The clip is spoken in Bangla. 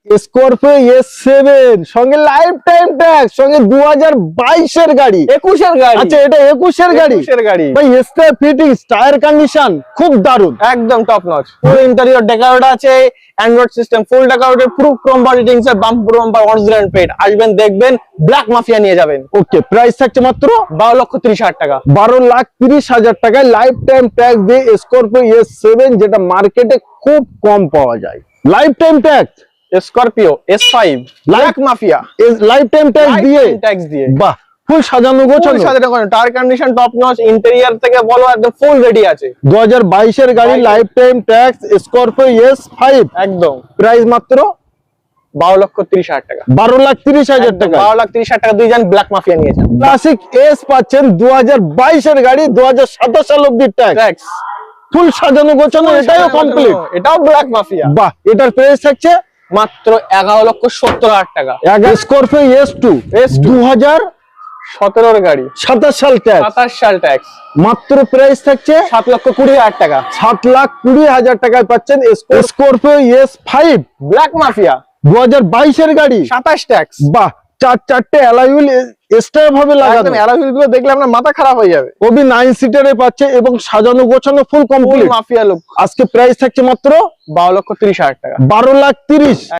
স্করপিও S7 সঙ্গে লাইফ টাইম ট্যাক্স, সঙ্গে 2022 এর গাড়ি, 21 এর গাড়ি। আচ্ছা এটা 21 এর গাড়ি। 21 এর গাড়ি ভাই স্টার ফিটিংস, টায়ার কন্ডিশন খুব দারুন, একদম টপ নচ। পুরো ইন্টেরিয়র ডেকোরেট আছে, অ্যান্ড্রয়েড সিস্টেম ফুল ডেকোরেটেড, পুরো ক্রোম বডি টিংস এর বাম্পার বাম্পার অরিজিনাল পেড। আসবেন দেখবেন, ব্ল্যাক মাফিয়া নিয়ে যাবেন। ওকে প্রাইস থাকছে মাত্র 12,30,000 টাকা। 12,30,000 টাকায় লাইফ টাইম ট্যাক্স দিয়ে স্করপিও S7, যেটা মার্কেটে খুব কম পাওয়া যায়। Life time tax Scorpio S5 black mafia life time tax দিয়ে, ট্যাক্স দিয়ে বাহ ফুল সাজানো গোছানো, tyre condition top notch, interior থেকে বলো একদম ফুল রেডি আছে। 2022 এর গাড়ি, life time tax, Scorpio S5, একদম প্রাইস মাত্র 12,30,000 টাকা। 12,30,000 টাকা। 12,30,000 টাকা দিয়ে যান, ব্ল্যাক মাফিয়া নিয়ে যান। ক্লাসিক এস পাচ্ছেন 2022 এর গাড়ি, 2027 সাল অব্দি ট্যাক্স, ট্যাক্স ফুল সাজানো গোছানো, এটাও কমপ্লিট। এটাও ব্ল্যাক মাফিয়া। বাহ, এটার প্রাইস থাকছে মাত্র 11,70,000 টাকা। স্করপিও S2 S2 2017 এর গাড়ি, সাল ট্যাক্স, 27 সাল ট্যাক্স। মাত্র প্রাইস থাকছে 7,20,000 টাকা। 7,20,000 টাকায় পাচ্ছেন স্করপিও S5 ব্ল্যাক মাফিয়া 2022 এর গাড়ি, 27 ট্যাক্স। বাহ চারটে অ্যালয় হুইল এক্সট্রা ভাবে লাগানো, একদম অ্যালয় গুলো দেখলে আপনার মাথা খারাপ হয়ে যাবে। ওবি 9 সিটারে পাচ্ছে এবং সাজানো গোছানো ফুল ফুল কমপ্লিট। Mafia look. আজকে প্রাইস থাকছে মাত্র 12,30,000 টাকা। 12,30,000।